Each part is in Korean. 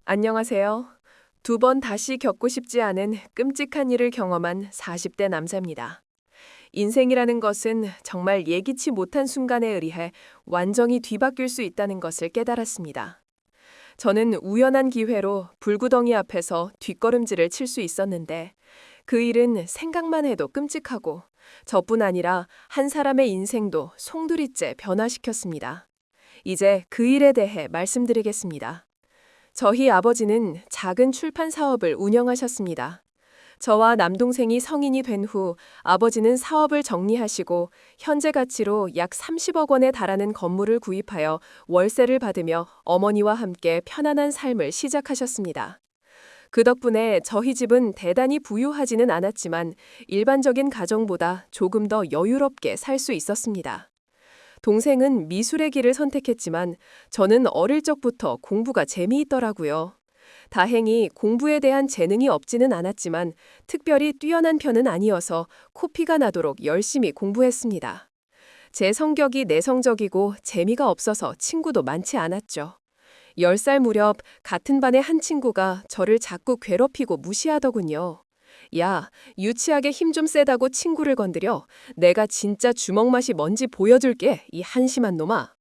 안녕하세요. 두 번 다시 겪고 싶지 않은 끔찍한 일을 경험한 40대 남자입니다. 인생이라는 것은 정말 예기치 못한 순간에 의해 완전히 뒤바뀔 수 있다는 것을 깨달았습니다. 저는 우연한 기회로 불구덩이 앞에서 뒷걸음질을 칠 수 있었는데 그 일은 생각만 해도 끔찍하고 저뿐 아니라 한 사람의 인생도 송두리째 변화시켰습니다. 이제 그 일에 대해 말씀드리겠습니다. 저희 아버지는 작은 출판 사업을 운영하셨습니다. 저와 남동생이 성인이 된 후 아버지는 사업을 정리하시고 현재 가치로 약 30억 원에 달하는 건물을 구입하여 월세를 받으며 어머니와 함께 편안한 삶을 시작하셨습니다. 그 덕분에 저희 집은 대단히 부유하지는 않았지만 일반적인 가정보다 조금 더 여유롭게 살 수 있었습니다. 동생은 미술의 길을 선택했지만 저는 어릴 적부터 공부가 재미있더라고요. 다행히 공부에 대한 재능이 없지는 않았지만 특별히 뛰어난 편은 아니어서 코피가 나도록 열심히 공부했습니다. 제 성격이 내성적이고 재미가 없어서 친구도 많지 않았죠. 10살 무렵 같은 반의 한 친구가 저를 자꾸 괴롭히고 무시하더군요. 야, 유치하게 힘 좀 세다고 친구를 건드려. 내가 진짜 주먹 맛이 뭔지 보여줄게, 이 한심한 놈아.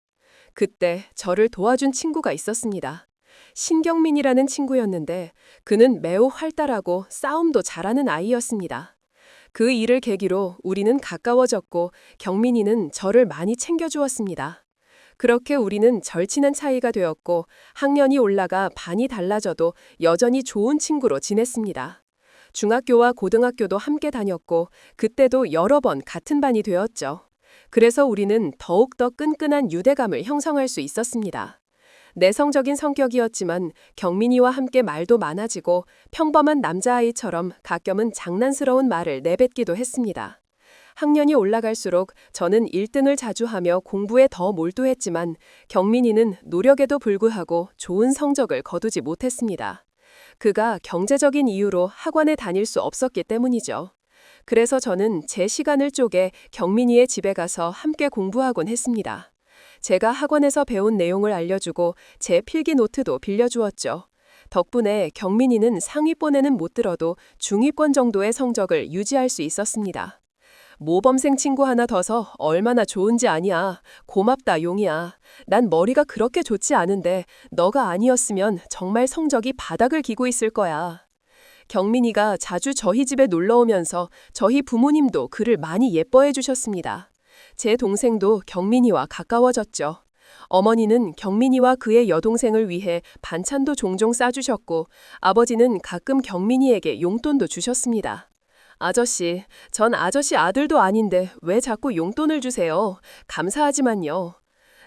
그때 저를 도와준 친구가 있었습니다. 신경민이라는 친구였는데 그는 매우 활달하고 싸움도 잘하는 아이였습니다. 그 일을 계기로 우리는 가까워졌고 경민이는 저를 많이 챙겨주었습니다. 그렇게 우리는 절친한 차이가 되었고 학년이 올라가 반이 달라져도 여전히 좋은 친구로 지냈습니다. 중학교와 고등학교도 함께 다녔고 그때도 여러 번 같은 반이 되었죠. 그래서 우리는 더욱더 끈끈한 유대감을 형성할 수 있었습니다. 내성적인 성격이었지만 경민이와 함께 말도 많아지고 평범한 남자아이처럼 가끔은 장난스러운 말을 내뱉기도 했습니다. 학년이 올라갈수록 저는 1등을 자주 하며 공부에 더 몰두했지만 경민이는 노력에도 불구하고 좋은 성적을 거두지 못했습니다. 그가 경제적인 이유로 학원에 다닐 수 없었기 때문이죠. 그래서 저는 제 시간을 쪼개 경민이의 집에 가서 함께 공부하곤 했습니다. 제가 학원에서 배운 내용을 알려주고 제 필기 노트도 빌려주었죠. 덕분에 경민이는 상위권에는 못 들어도 중위권 정도의 성적을 유지할 수 있었습니다. 모범생 친구 하나 둬서 얼마나 좋은지 아냐. 고맙다, 용이야. 난 머리가 그렇게 좋지 않은데 너가 아니었으면 정말 성적이 바닥을 기고 있을 거야. 경민이가 자주 저희 집에 놀러 오면서 저희 부모님도 그를 많이 예뻐해 주셨습니다. 제 동생도 경민이와 가까워졌죠. 어머니는 경민이와 그의 여동생을 위해 반찬도 종종 싸주셨고 아버지는 가끔 경민이에게 용돈도 주셨습니다. 아저씨, 전 아저씨 아들도 아닌데 왜 자꾸 용돈을 주세요? 감사하지만요.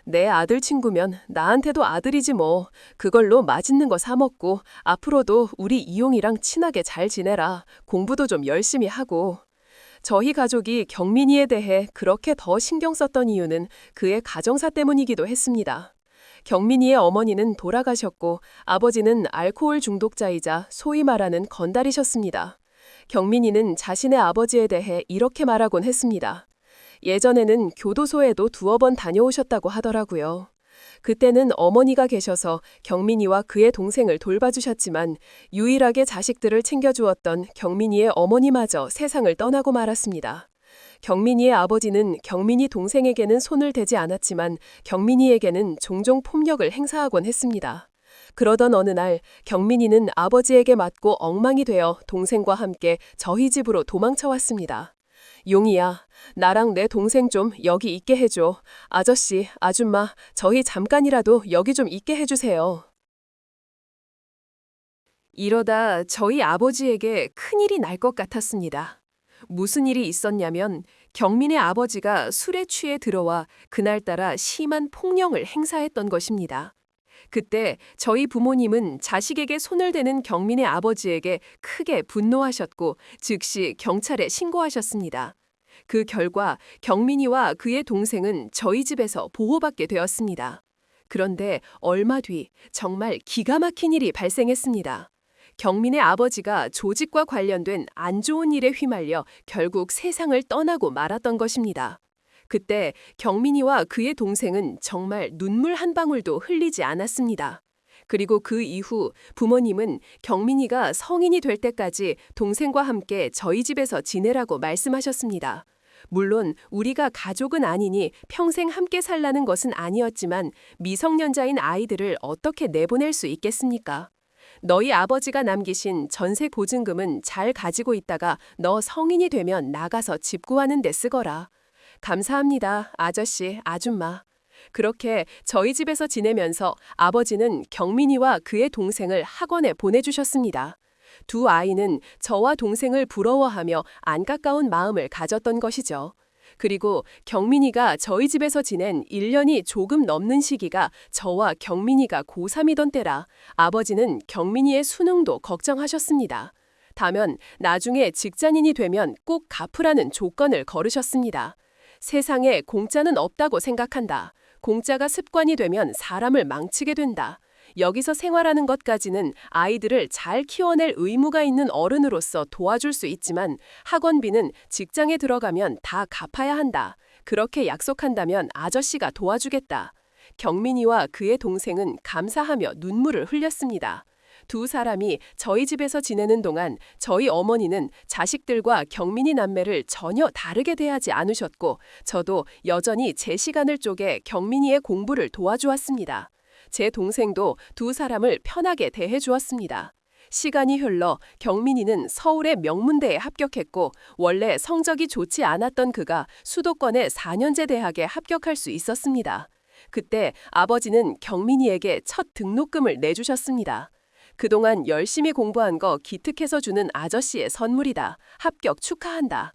내 아들 친구면 나한테도 아들이지 뭐. 그걸로 맛있는 거 사 먹고 앞으로도 우리 이용이랑 친하게 잘 지내라. 공부도 좀 열심히 하고. 저희 가족이 경민이에 대해 그렇게 더 신경 썼던 이유는 그의 가정사 때문이기도 했습니다. 경민이의 어머니는 돌아가셨고 아버지는 알코올 중독자이자 소위 말하는 건달이셨습니다. 경민이는 자신의 아버지에 대해 이렇게 말하곤 했습니다. 예전에는 교도소에도 2번 다녀오셨다고 하더라고요. 그때는 어머니가 계셔서 경민이와 그의 동생을 돌봐주셨지만 유일하게 자식들을 챙겨주었던 경민이의 어머니마저 세상을 떠나고 말았습니다. 경민이의 아버지는 경민이 동생에게는 손을 대지 않았지만 경민이에게는 종종 폭력을 행사하곤 했습니다. 그러던 어느 날 경민이는 아버지에게 맞고 엉망이 되어 동생과 함께 저희 집으로 도망쳐 왔습니다. 용이야, 나랑 내 동생 좀 여기 있게 해줘. 아저씨, 아줌마, 저희 잠깐이라도 여기 좀 있게 해주세요. 이러다 저희 아버지에게 큰일이 날 것 같았습니다. 무슨 일이 있었냐면 경민의 아버지가 술에 취해 들어와 그날따라 심한 폭력을 행사했던 것입니다. 그때 저희 부모님은 자식에게 손을 대는 경민의 아버지에게 크게 분노하셨고 즉시 경찰에 신고하셨습니다. 그 결과 경민이와 그의 동생은 저희 집에서 보호받게 되었습니다. 그런데 얼마 뒤 정말 기가 막힌 일이 발생했습니다. 경민의 아버지가 조직과 관련된 안 좋은 일에 휘말려 결국 세상을 떠나고 말았던 것입니다. 그때 경민이와 그의 동생은 정말 눈물 한 방울도 흘리지 않았습니다. 그리고 그 이후 부모님은 경민이가 성인이 될 때까지 동생과 함께 저희 집에서 지내라고 말씀하셨습니다. 물론 우리가 가족은 아니니 평생 함께 살라는 것은 아니었지만 미성년자인 아이들을 어떻게 내보낼 수 있겠습니까? 너희 아버지가 남기신 전세 보증금은 잘 가지고 있다가 너 성인이 되면 나가서 집 구하는 데 쓰거라. 감사합니다, 아저씨, 아줌마. 그렇게 저희 집에서 지내면서 아버지는 경민이와 그의 동생을 학원에 보내주셨습니다. 두 아이는 저와 동생을 부러워하며 안타까운 마음을 가졌던 것이죠. 그리고 경민이가 저희 집에서 지낸 1년이 조금 넘는 시기가 저와 경민이가 고3이던 때라 아버지는 경민이의 수능도 걱정하셨습니다. 다만 나중에 직장인이 되면 꼭 갚으라는 조건을 걸으셨습니다. 세상에 공짜는 없다고 생각한다. 공짜가 습관이 되면 사람을 망치게 된다. 여기서 생활하는 것까지는 아이들을 잘 키워낼 의무가 있는 어른으로서 도와줄 수 있지만 학원비는 직장에 들어가면 다 갚아야 한다. 그렇게 약속한다면 아저씨가 도와주겠다. 경민이와 그의 동생은 감사하며 눈물을 흘렸습니다. 두 사람이 저희 집에서 지내는 동안 저희 어머니는 자식들과 경민이 남매를 전혀 다르게 대하지 않으셨고 저도 여전히 제 시간을 쪼개 경민이의 공부를 도와주었습니다. 제 동생도 두 사람을 편하게 대해주었습니다. 시간이 흘러 경민이는 서울의 명문대에 합격했고 원래 성적이 좋지 않았던 그가 수도권의 4년제 대학에 합격할 수 있었습니다. 그때 아버지는 경민이에게 첫 등록금을 내주셨습니다. 그동안 열심히 공부한 거 기특해서 주는 아저씨의 선물이다. 합격 축하한다.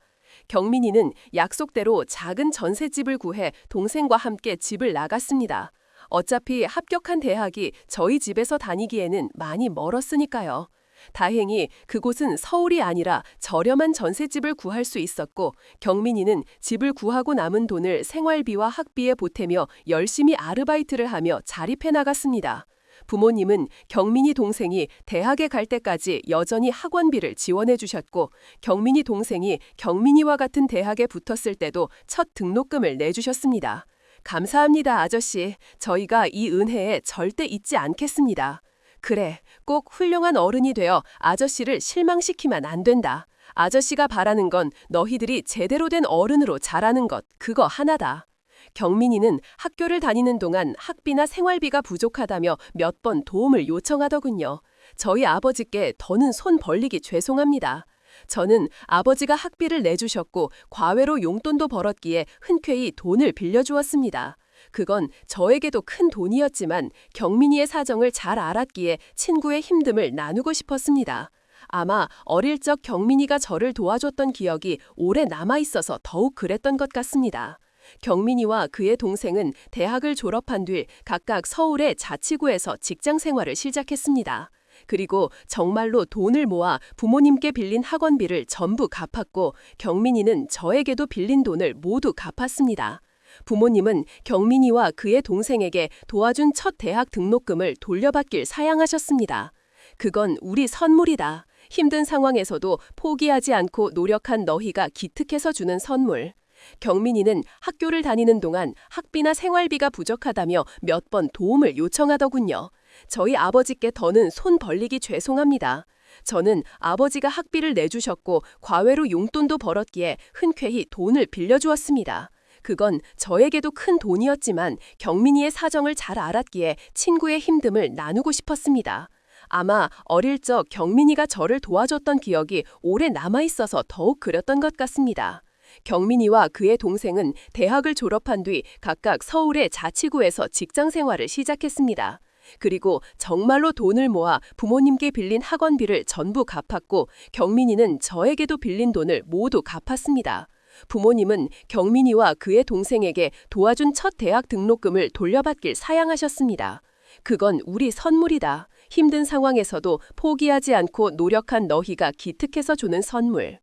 경민이는 약속대로 작은 전셋집을 구해 동생과 함께 집을 나갔습니다. 어차피 합격한 대학이 저희 집에서 다니기에는 많이 멀었으니까요. 다행히 그곳은 서울이 아니라 저렴한 전셋집을 구할 수 있었고 경민이는 집을 구하고 남은 돈을 생활비와 학비에 보태며 열심히 아르바이트를 하며 자립해 나갔습니다. 부모님은 경민이 동생이 대학에 갈 때까지 여전히 학원비를 지원해 주셨고 경민이 동생이 경민이와 같은 대학에 붙었을 때도 첫 등록금을 내주셨습니다. 감사합니다, 아저씨. 저희가 이 은혜에 절대 잊지 않겠습니다. 그래, 꼭 훌륭한 어른이 되어 아저씨를 실망시키면 안 된다. 아저씨가 바라는 건 너희들이 제대로 된 어른으로 자라는 것, 그거 하나다. 경민이는 학교를 다니는 동안 학비나 생활비가 부족하다며 몇 번 도움을 요청하더군요. 저희 아버지께 더는 손 벌리기 죄송합니다. 저는 아버지가 학비를 내주셨고 과외로 용돈도 벌었기에 흔쾌히 돈을 빌려주었습니다. 그건 저에게도 큰 돈이었지만 경민이의 사정을 잘 알았기에 친구의 힘듦을 나누고 싶었습니다. 아마 어릴 적 경민이가 저를 도와줬던 기억이 오래 남아있어서 더욱 그랬던 것 같습니다. 경민이와 그의 동생은 대학을 졸업한 뒤 각각 서울의 자치구에서 직장 생활을 시작했습니다. 그리고 정말로 돈을 모아 부모님께 빌린 학원비를 전부 갚았고 경민이는 저에게도 빌린 돈을 모두 갚았습니다. 부모님은 경민이와 그의 동생에게 도와준 첫 대학 등록금을 돌려받길 사양하셨습니다. 그건 우리 선물이다. 힘든 상황에서도 포기하지 않고 노력한 너희가 기특해서 주는 선물. 경민이는 학교를 다니는 동안 학비나 생활비가 부족하다며 몇 번 도움을 요청하더군요. 저희 아버지께 더는 손 벌리기 죄송합니다. 저는 아버지가 학비를 내주셨고 과외로 용돈도 벌었기에 흔쾌히 돈을 빌려주었습니다. 그건 저에게도 큰 돈이었지만 경민이의 사정을 잘 알았기에 친구의 힘듦을 나누고 싶었습니다. 아마 어릴 적 경민이가 저를 도와줬던 기억이 오래 남아있어서 더욱 그랬던 것 같습니다. 경민이와 그의 동생은 대학을 졸업한 뒤 각각 서울의 자치구에서 직장 생활을 시작했습니다. 그리고 정말로 돈을 모아 부모님께 빌린 학원비를 전부 갚았고 경민이는 저에게도 빌린 돈을 모두 갚았습니다. 부모님은 경민이와 그의 동생에게 도와준 첫 대학 등록금을 돌려받길 사양하셨습니다. 그건 우리 선물이다. 힘든 상황에서도 포기하지 않고 노력한 너희가 기특해서 주는 선물.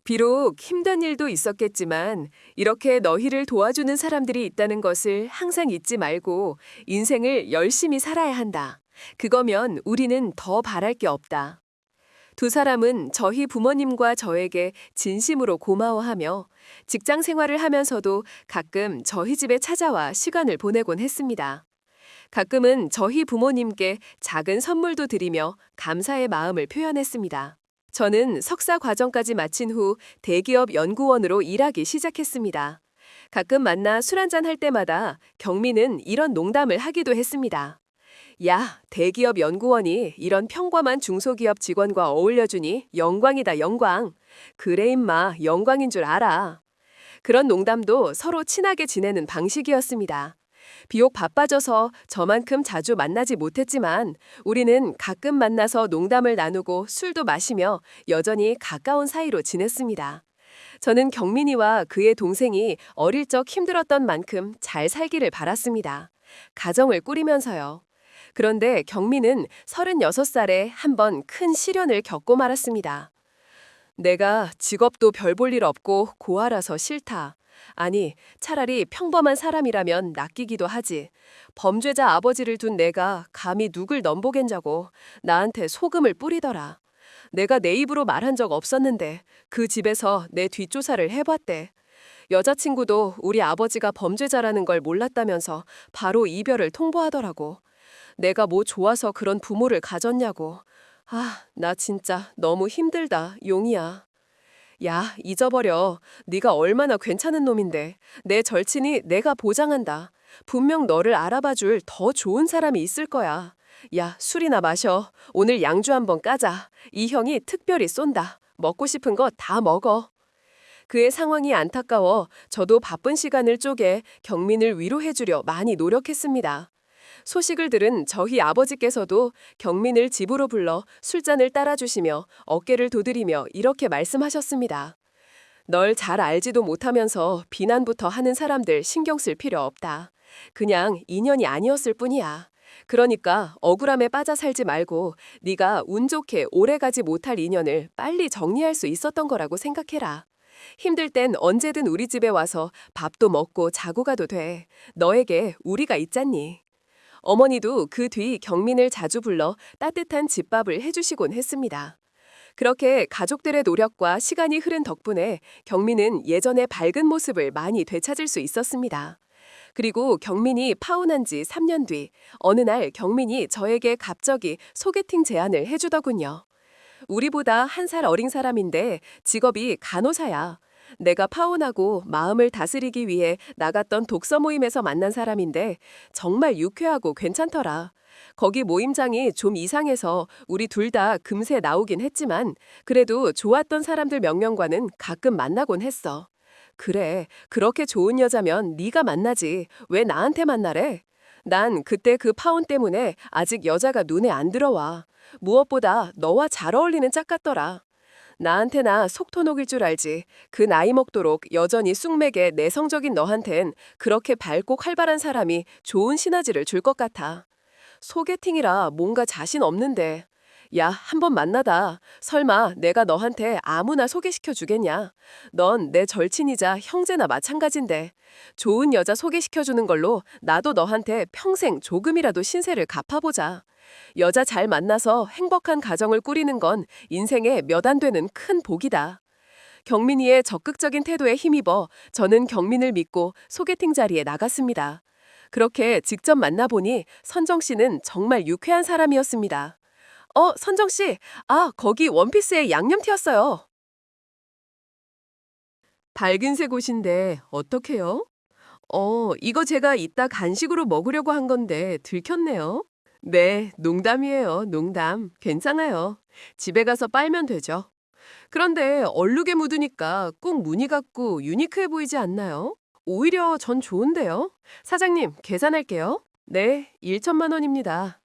비록 힘든 일도 있었겠지만 이렇게 너희를 도와주는 사람들이 있다는 것을 항상 잊지 말고 인생을 열심히 살아야 한다. 그거면 우리는 더 바랄 게 없다. 두 사람은 저희 부모님과 저에게 진심으로 고마워하며 직장 생활을 하면서도 가끔 저희 집에 찾아와 시간을 보내곤 했습니다. 가끔은 저희 부모님께 작은 선물도 드리며 감사의 마음을 표현했습니다. 저는 석사 과정까지 마친 후 대기업 연구원으로 일하기 시작했습니다. 가끔 만나 술 한잔 할 때마다 경미는 이런 농담을 하기도 했습니다. 야, 대기업 연구원이 이런 평범한 중소기업 직원과 어울려주니 영광이다, 영광. 그래, 임마, 영광인 줄 알아. 그런 농담도 서로 친하게 지내는 방식이었습니다. 비록 바빠져서 저만큼 자주 만나지 못했지만 우리는 가끔 만나서 농담을 나누고 술도 마시며 여전히 가까운 사이로 지냈습니다. 저는 경민이와 그의 동생이 어릴 적 힘들었던 만큼 잘 살기를 바랐습니다. 가정을 꾸리면서요. 그런데 경민은 36살에 한 번 큰 시련을 겪고 말았습니다. 내가 직업도 별 볼 일 없고 고아라서 싫다. 아니, 차라리 평범한 사람이라면 낚이기도 하지. 범죄자 아버지를 둔 내가 감히 누굴 넘보겠냐고 나한테 소금을 뿌리더라. 내가 내 입으로 말한 적 없었는데 그 집에서 내 뒷조사를 해봤대. 여자친구도 우리 아버지가 범죄자라는 걸 몰랐다면서 바로 이별을 통보하더라고. 내가 뭐 좋아서 그런 부모를 가졌냐고. 아, 나 진짜 너무 힘들다, 용이야. 야, 잊어버려. 네가 얼마나 괜찮은 놈인데. 내 절친이 내가 보장한다. 분명 너를 알아봐줄 더 좋은 사람이 있을 거야. 야, 술이나 마셔. 오늘 양주 한번 까자. 이 형이 특별히 쏜다. 먹고 싶은 거 다 먹어. 그의 상황이 안타까워 저도 바쁜 시간을 쪼개 경민을 위로해주려 많이 노력했습니다. 소식을 들은 저희 아버지께서도 경민을 집으로 불러 술잔을 따라주시며 어깨를 두드리며 이렇게 말씀하셨습니다. 널 잘 알지도 못하면서 비난부터 하는 사람들 신경 쓸 필요 없다. 그냥 인연이 아니었을 뿐이야. 그러니까 억울함에 빠져 살지 말고 네가 운 좋게 오래가지 못할 인연을 빨리 정리할 수 있었던 거라고 생각해라. 힘들 땐 언제든 우리 집에 와서 밥도 먹고 자고 가도 돼. 너에게 우리가 있잖니. 어머니도 그 뒤 경민을 자주 불러 따뜻한 집밥을 해주시곤 했습니다. 그렇게 가족들의 노력과 시간이 흐른 덕분에 경민은 예전의 밝은 모습을 많이 되찾을 수 있었습니다. 그리고 경민이 파혼한 지 3년 뒤 어느 날 경민이 저에게 갑자기 소개팅 제안을 해주더군요. 우리보다 1살 어린 사람인데 직업이 간호사야. 내가 파혼하고 마음을 다스리기 위해 나갔던 독서 모임에서 만난 사람인데 정말 유쾌하고 괜찮더라. 거기 모임장이 좀 이상해서 우리 둘 다 금세 나오긴 했지만 그래도 좋았던 사람들 몇 명과는 가끔 만나곤 했어. 그래, 그렇게 좋은 여자면 네가 만나지. 왜 나한테 만나래? 난 그때 그 파혼 때문에 아직 여자가 눈에 안 들어와. 무엇보다 너와 잘 어울리는 짝 같더라. 나한테나 속 터놓일 줄 알지. 그 나이 먹도록 여전히 쑥맥에 내성적인 너한텐 그렇게 밝고 활발한 사람이 좋은 시너지를 줄 것 같아. 소개팅이라 뭔가 자신 없는데. 야, 한번 만나다. 설마 내가 너한테 아무나 소개시켜 주겠냐? 넌 내 절친이자 형제나 마찬가지인데. 좋은 여자 소개시켜 주는 걸로 나도 너한테 평생 조금이라도 신세를 갚아보자. 여자 잘 만나서 행복한 가정을 꾸리는 건 인생에 몇 안 되는 큰 복이다. 경민이의 적극적인 태도에 힘입어 저는 경민을 믿고 소개팅 자리에 나갔습니다. 그렇게 직접 만나보니 선정 씨는 정말 유쾌한 사람이었습니다. 선정 씨, 거기 원피스에 양념 튀었어요. 밝은색 옷인데 어떡해요? 이거 제가 이따 간식으로 먹으려고 한 건데 들켰네요. 네, 농담이에요, 농담. 괜찮아요. 집에 가서 빨면 되죠. 그런데 얼룩에 묻으니까 꼭 무늬 같고 유니크해 보이지 않나요? 오히려 전 좋은데요. 사장님, 계산할게요. 네, 1천만 원입니다.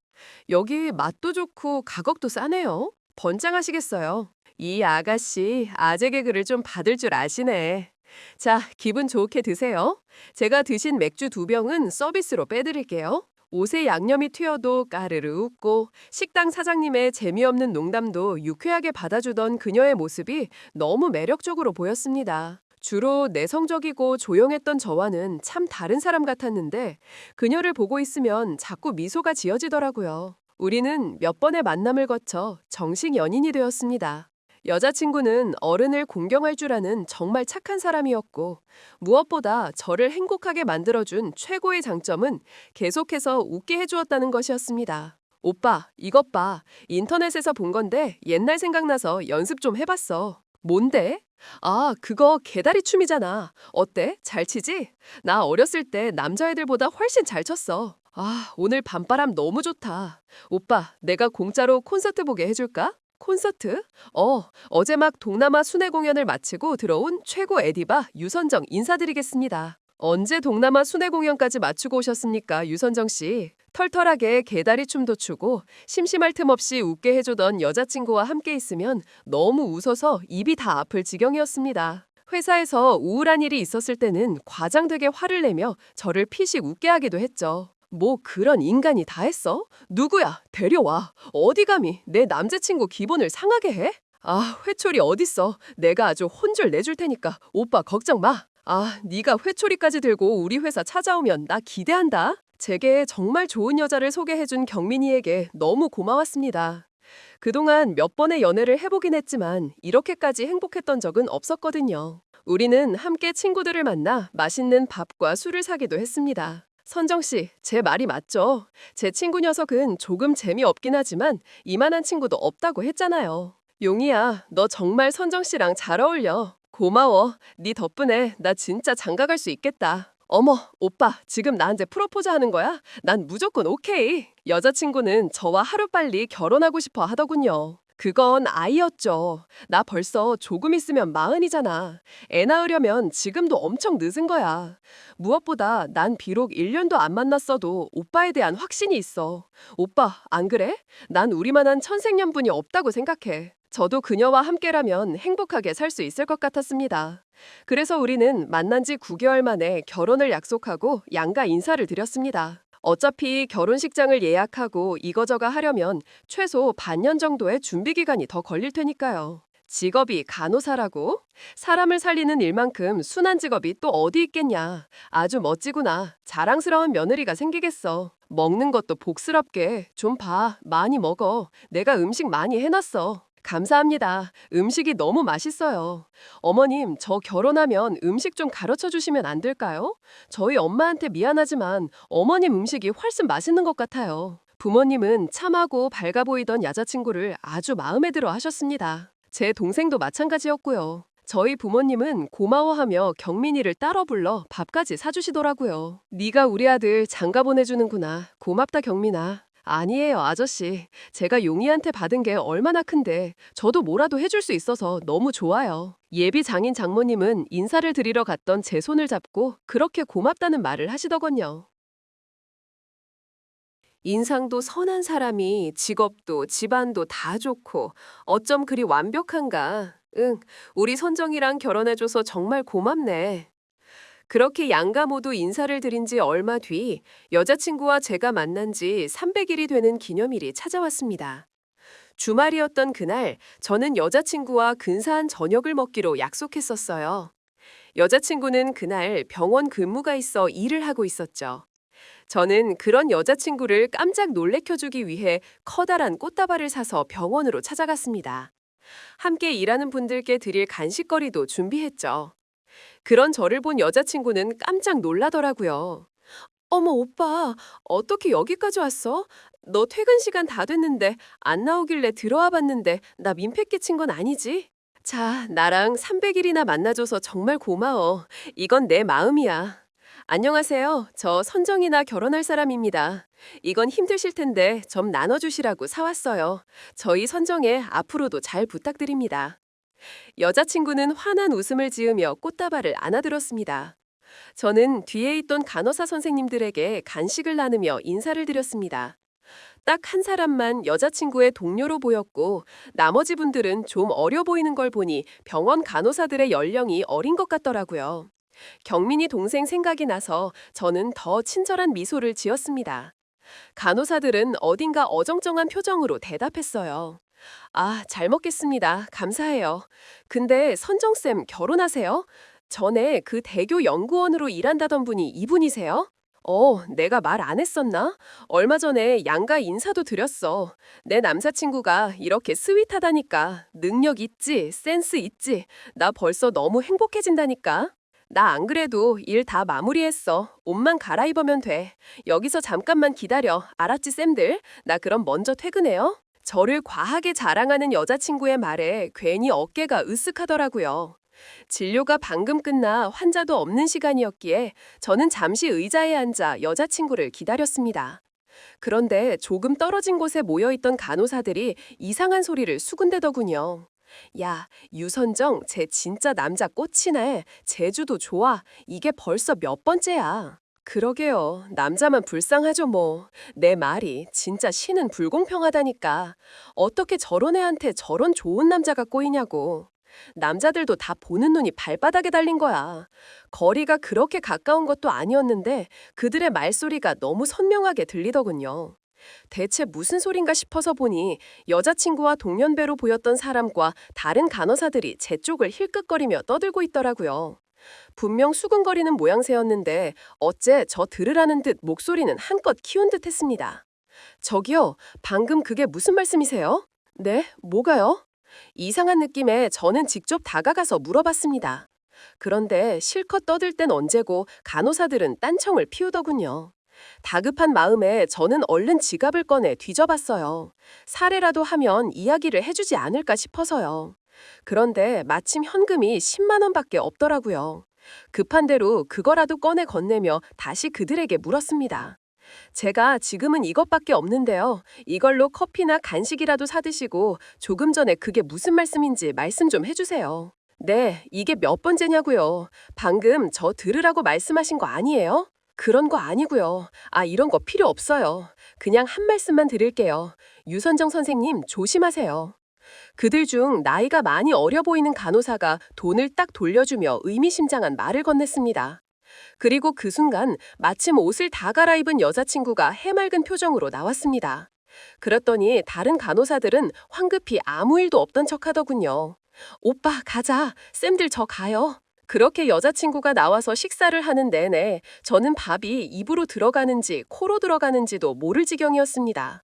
여기 맛도 좋고 가격도 싸네요. 번창하시겠어요. 이 아가씨, 아재 개그를 좀 받을 줄 아시네. 자, 기분 좋게 드세요. 제가 드신 맥주 2병은 서비스로 빼드릴게요. 옷에 양념이 튀어도 까르르 웃고 식당 사장님의 재미없는 농담도 유쾌하게 받아주던 그녀의 모습이 너무 매력적으로 보였습니다. 주로 내성적이고 조용했던 저와는 참 다른 사람 같았는데 그녀를 보고 있으면 자꾸 미소가 지어지더라고요. 우리는 몇 번의 만남을 거쳐 정식 연인이 되었습니다. 여자친구는 어른을 공경할 줄 아는 정말 착한 사람이었고, 무엇보다 저를 행복하게 만들어준 최고의 장점은 계속해서 웃게 해주었다는 것이었습니다. 오빠, 이것 봐. 인터넷에서 본 건데 옛날 생각나서 연습 좀 해봤어. 뭔데? 아, 그거 개다리 춤이잖아. 어때? 잘 치지? 나 어렸을 때 남자애들보다 훨씬 잘 췄어. 아, 오늘 밤바람 너무 좋다. 오빠, 내가 공짜로 콘서트 보게 해줄까? 콘서트? 어제 막 동남아 순회 공연을 마치고 들어온 최고 에디바 유선정 인사드리겠습니다. 언제 동남아 순회 공연까지 마치고 오셨습니까, 유선정 씨? 털털하게 개다리 춤도 추고 심심할 틈 없이 웃게 해주던 여자친구와 함께 있으면 너무 웃어서 입이 다 아플 지경이었습니다. 회사에서 우울한 일이 있었을 때는 과장되게 화를 내며 저를 피식 웃게 하기도 했죠. 뭐 그런 인간이 다 했어? 누구야? 데려와. 어디 감히 내 남자친구 기분을 상하게 해? 아, 회초리 어딨어? 내가 아주 혼줄 내줄 테니까 오빠 걱정 마. 아, 네가 회초리까지 들고 우리 회사 찾아오면 나 기대한다. 제게 정말 좋은 여자를 소개해준 경민이에게 너무 고마웠습니다. 그동안 몇 번의 연애를 해보긴 했지만 이렇게까지 행복했던 적은 없었거든요. 우리는 함께 친구들을 만나 맛있는 밥과 술을 사기도 했습니다. 선정 씨, 제 말이 맞죠? 제 친구 녀석은 조금 재미없긴 하지만 이만한 친구도 없다고 했잖아요. 용이야, 너 정말 선정 씨랑 잘 어울려. 고마워. 네 덕분에 나 진짜 장가갈 수 있겠다. 어머, 오빠, 지금 나한테 프로포즈 하는 거야? 난 무조건 오케이. 여자친구는 저와 하루빨리 결혼하고 싶어 하더군요. 그건 아이였죠. 나 벌써 조금 있으면 40이잖아. 애 낳으려면 지금도 엄청 늦은 거야. 무엇보다 난 비록 1년도 안 만났어도 오빠에 대한 확신이 있어. 오빠, 안 그래? 난 우리만한 천생연분이 없다고 생각해. 저도 그녀와 함께라면 행복하게 살 수 있을 것 같았습니다. 그래서 우리는 만난 지 9개월 만에 결혼을 약속하고 양가 인사를 드렸습니다. 어차피 결혼식장을 예약하고 이거저거 하려면 최소 반년 정도의 준비 기간이 더 걸릴 테니까요. 직업이 간호사라고? 사람을 살리는 일만큼 순한 직업이 또 어디 있겠냐. 아주 멋지구나. 자랑스러운 며느리가 생기겠어. 먹는 것도 복스럽게. 좀 봐. 많이 먹어. 내가 음식 많이 해놨어. 감사합니다. 음식이 너무 맛있어요. 어머님, 저 결혼하면 음식 좀 가르쳐 주시면 안 될까요? 저희 엄마한테 미안하지만 어머님 음식이 훨씬 맛있는 것 같아요. 부모님은 참하고 밝아 보이던 여자친구를 아주 마음에 들어 하셨습니다. 제 동생도 마찬가지였고요. 저희 부모님은 고마워하며 경민이를 따로 불러 밥까지 사주시더라고요. 네가 우리 아들 장가 보내주는구나. 고맙다 경민아. 아니에요, 아저씨. 제가 용이한테 받은 게 얼마나 큰데 저도 뭐라도 해줄 수 있어서 너무 좋아요. 예비 장인 장모님은 인사를 드리러 갔던 제 손을 잡고 그렇게 고맙다는 말을 하시더군요. 인상도 선한 사람이 직업도 집안도 다 좋고 어쩜 그리 완벽한가. 응, 우리 선정이랑 결혼해줘서 정말 고맙네. 그렇게 양가 모두 인사를 드린 지 얼마 뒤 여자친구와 제가 만난 지 300일이 되는 기념일이 찾아왔습니다. 주말이었던 그날 저는 여자친구와 근사한 저녁을 먹기로 약속했었어요. 여자친구는 그날 병원 근무가 있어 일을 하고 있었죠. 저는 그런 여자친구를 깜짝 놀래켜주기 위해 커다란 꽃다발을 사서 병원으로 찾아갔습니다. 함께 일하는 분들께 드릴 간식거리도 준비했죠. 그런 저를 본 여자친구는 깜짝 놀라더라고요. 어머, 오빠, 어떻게 여기까지 왔어? 너 퇴근 시간 다 됐는데 안 나오길래 들어와 봤는데 나 민폐 끼친 건 아니지? 자, 나랑 300일이나 만나줘서 정말 고마워. 이건 내 마음이야. 안녕하세요. 저 선정이나 결혼할 사람입니다. 이건 힘드실 텐데 좀 나눠주시라고 사왔어요. 저희 선정에 앞으로도 잘 부탁드립니다. 여자친구는 환한 웃음을 지으며 꽃다발을 안아들었습니다. 저는 뒤에 있던 간호사 선생님들에게 간식을 나누며 인사를 드렸습니다. 딱 한 사람만 여자친구의 동료로 보였고 나머지 분들은 좀 어려 보이는 걸 보니 병원 간호사들의 연령이 어린 것 같더라고요. 경민이 동생 생각이 나서 저는 더 친절한 미소를 지었습니다. 간호사들은 어딘가 어정쩡한 표정으로 대답했어요. 아, 잘 먹겠습니다. 감사해요. 근데 선정쌤 결혼하세요? 전에 그 대교 연구원으로 일한다던 분이 이분이세요? 내가 말 안 했었나? 얼마 전에 양가 인사도 드렸어. 내 남자친구가 이렇게 스윗하다니까. 능력 있지, 센스 있지. 나 벌써 너무 행복해진다니까. 나 안 그래도 일 다 마무리했어. 옷만 갈아입으면 돼. 여기서 잠깐만 기다려. 알았지, 쌤들? 나 그럼 먼저 퇴근해요. 저를 과하게 자랑하는 여자친구의 말에 괜히 어깨가 으쓱하더라고요. 진료가 방금 끝나 환자도 없는 시간이었기에 저는 잠시 의자에 앉아 여자친구를 기다렸습니다. 그런데 조금 떨어진 곳에 모여있던 간호사들이 이상한 소리를 수군대더군요. 야, 유선정, 쟤 진짜 남자 꽂히네. 제주도 좋아. 이게 벌써 몇 번째야. 그러게요. 남자만 불쌍하죠 뭐. 내 말이 진짜 신은 불공평하다니까. 어떻게 저런 애한테 저런 좋은 남자가 꼬이냐고. 남자들도 다 보는 눈이 발바닥에 달린 거야. 거리가 그렇게 가까운 것도 아니었는데 그들의 말소리가 너무 선명하게 들리더군요. 대체 무슨 소린가 싶어서 보니 여자친구와 동년배로 보였던 사람과 다른 간호사들이 제 쪽을 힐끗거리며 떠들고 있더라고요. 분명 수근거리는 모양새였는데 어째 저 들으라는 듯 목소리는 한껏 키운 듯 했습니다. 저기요, 방금 그게 무슨 말씀이세요? 네, 뭐가요? 이상한 느낌에 저는 직접 다가가서 물어봤습니다. 그런데 실컷 떠들 땐 언제고 간호사들은 딴청을 피우더군요. 다급한 마음에 저는 얼른 지갑을 꺼내 뒤져봤어요. 사례라도 하면 이야기를 해주지 않을까 싶어서요. 그런데 마침 현금이 10만 원밖에 없더라고요. 급한 대로 그거라도 꺼내 건네며 다시 그들에게 물었습니다. 제가 지금은 이것밖에 없는데요. 이걸로 커피나 간식이라도 사드시고 조금 전에 그게 무슨 말씀인지 말씀 좀 해주세요. 네, 이게 몇 번째냐고요. 방금 저 들으라고 말씀하신 거 아니에요? 그런 거 아니고요. 이런 거 필요 없어요. 그냥 한 말씀만 드릴게요. 유선정 선생님 조심하세요. 그들 중 나이가 많이 어려 보이는 간호사가 돈을 딱 돌려주며 의미심장한 말을 건넸습니다. 그리고 그 순간 마침 옷을 다 갈아입은 여자친구가 해맑은 표정으로 나왔습니다. 그랬더니 다른 간호사들은 황급히 아무 일도 없던 척하더군요. 오빠 가자. 쌤들 저 가요. 그렇게 여자친구가 나와서 식사를 하는 내내 저는 밥이 입으로 들어가는지 코로 들어가는지도 모를 지경이었습니다.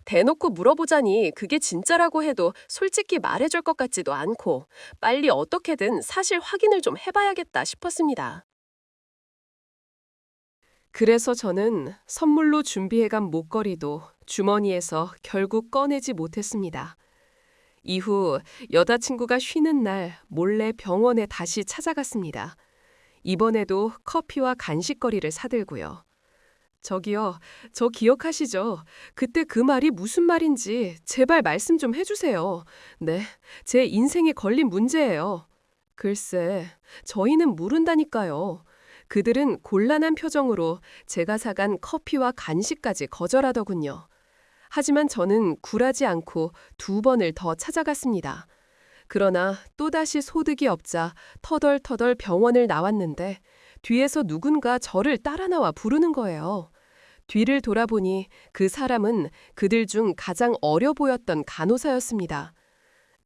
대놓고 물어보자니 그게 진짜라고 해도 솔직히 말해줄 것 같지도 않고 빨리 어떻게든 사실 확인을 좀 해봐야겠다 싶었습니다. 그래서 저는 선물로 준비해간 목걸이도 주머니에서 결국 꺼내지 못했습니다. 이후 여자친구가 쉬는 날 몰래 병원에 다시 찾아갔습니다. 이번에도 커피와 간식거리를 사들고요. 저기요, 저 기억하시죠? 그때 그 말이 무슨 말인지 제발 말씀 좀 해주세요. 네, 제 인생에 걸린 문제예요. 글쎄, 저희는 모른다니까요. 그들은 곤란한 표정으로 제가 사간 커피와 간식까지 거절하더군요. 하지만 저는 굴하지 않고 2번을 더 찾아갔습니다. 그러나 또다시 소득이 없자 터덜터덜 병원을 나왔는데 뒤에서 누군가 저를 따라 나와 부르는 거예요. 뒤를 돌아보니 그 사람은 그들 중 가장 어려 보였던 간호사였습니다.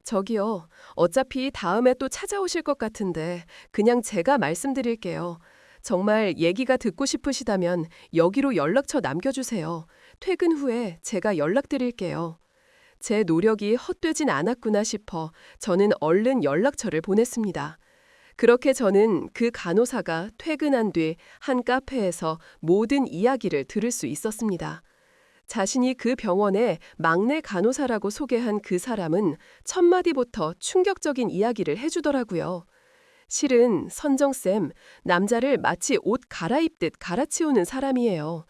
저기요, 어차피 다음에 또 찾아오실 것 같은데 그냥 제가 말씀드릴게요. 정말 얘기가 듣고 싶으시다면 여기로 연락처 남겨주세요. 퇴근 후에 제가 연락드릴게요. 제 노력이 헛되진 않았구나 싶어 저는 얼른 연락처를 보냈습니다. 그렇게 저는 그 간호사가 퇴근한 뒤 한 카페에서 모든 이야기를 들을 수 있었습니다. 자신이 그 병원의 막내 간호사라고 소개한 그 사람은 첫 마디부터 충격적인 이야기를 해주더라고요. 실은 선정쌤, 남자를 마치 옷 갈아입듯 갈아치우는 사람이에요.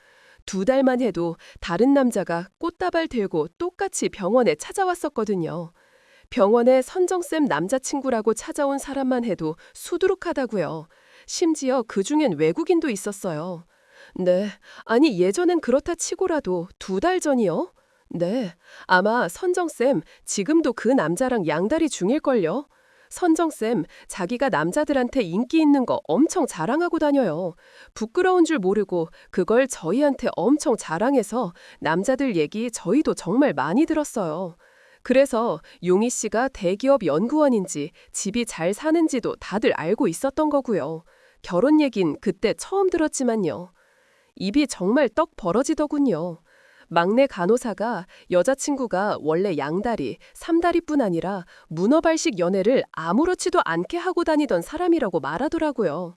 2달만 해도 다른 남자가 꽃다발 들고 똑같이 병원에 찾아왔었거든요. 병원에 선정쌤 남자친구라고 찾아온 사람만 해도 수두룩하다고요. 심지어 그중엔 외국인도 있었어요. 네, 아니 예전엔 그렇다 치고라도 2달 전이요? 네, 아마 선정쌤 지금도 그 남자랑 양다리 중일걸요? 선정쌤, 자기가 남자들한테 인기 있는 거 엄청 자랑하고 다녀요. 부끄러운 줄 모르고 그걸 저희한테 엄청 자랑해서 남자들 얘기 저희도 정말 많이 들었어요. 그래서 용희 씨가 대기업 연구원인지 집이 잘 사는지도 다들 알고 있었던 거고요. 결혼 얘긴 그때 처음 들었지만요. 입이 정말 떡 벌어지더군요. 막내 간호사가 여자친구가 원래 양다리, 삼다리뿐 아니라 문어발식 연애를 아무렇지도 않게 하고 다니던 사람이라고 말하더라고요.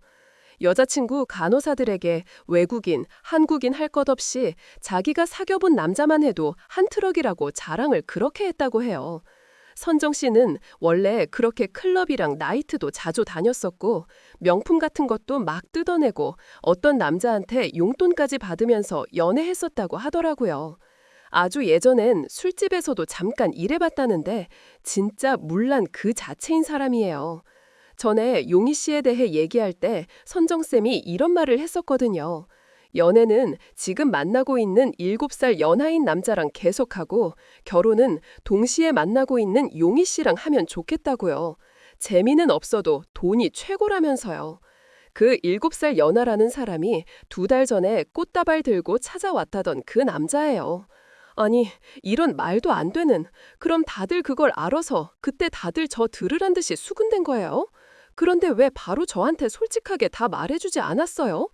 여자친구 간호사들에게 외국인, 한국인 할 것 없이 자기가 사귀어본 남자만 해도 한 트럭이라고 자랑을 그렇게 했다고 해요. 선정 씨는 원래 그렇게 클럽이랑 나이트도 자주 다녔었고 명품 같은 것도 막 뜯어내고 어떤 남자한테 용돈까지 받으면서 연애했었다고 하더라고요. 아주 예전엔 술집에서도 잠깐 일해봤다는데 진짜 물란 그 자체인 사람이에요. 전에 용희 씨에 대해 얘기할 때 선정쌤이 이런 말을 했었거든요. 연애는 지금 만나고 있는 7살 연하인 남자랑 계속하고 결혼은 동시에 만나고 있는 용희 씨랑 하면 좋겠다고요. 재미는 없어도 돈이 최고라면서요. 그 7살 연하라는 사람이 2달 전에 꽃다발 들고 찾아왔다던 그 남자예요. 아니, 이런 말도 안 되는. 그럼 다들 그걸 알아서 그때 다들 저 들으란 듯이 수군댄 거예요? 그런데 왜 바로 저한테 솔직하게 다 말해주지 않았어요?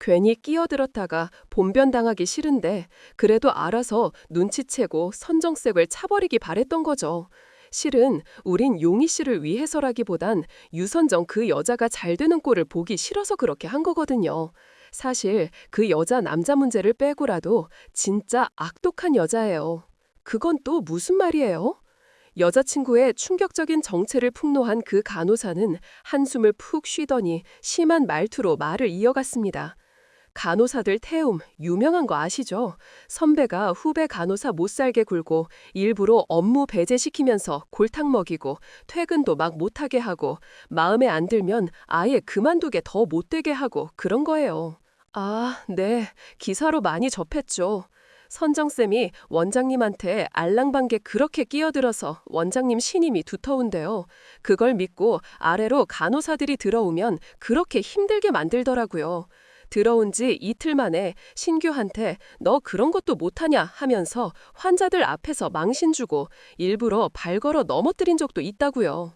괜히 끼어들었다가 본변당하기 싫은데 그래도 알아서 눈치채고 선정색을 차버리기 바랬던 거죠. 실은 우린 용희 씨를 위해서라기보단 유선정 그 여자가 잘 되는 꼴을 보기 싫어서 그렇게 한 거거든요. 사실 그 여자 남자 문제를 빼고라도 진짜 악독한 여자예요. 그건 또 무슨 말이에요? 여자친구의 충격적인 정체를 폭로한 그 간호사는 한숨을 푹 쉬더니 심한 말투로 말을 이어갔습니다. 간호사들 태움 유명한 거 아시죠? 선배가 후배 간호사 못 살게 굴고 일부러 업무 배제시키면서 골탕 먹이고 퇴근도 막 못하게 하고 마음에 안 들면 아예 그만두게 더 못되게 하고 그런 거예요. 아, 네. 기사로 많이 접했죠. 선정쌤이 원장님한테 알랑방게 그렇게 끼어들어서 원장님 신임이 두터운데요. 그걸 믿고 아래로 간호사들이 들어오면 그렇게 힘들게 만들더라고요. 들어온 지 이틀 만에 신규한테 너 그런 것도 못하냐 하면서 환자들 앞에서 망신 주고 일부러 발 걸어 넘어뜨린 적도 있다고요.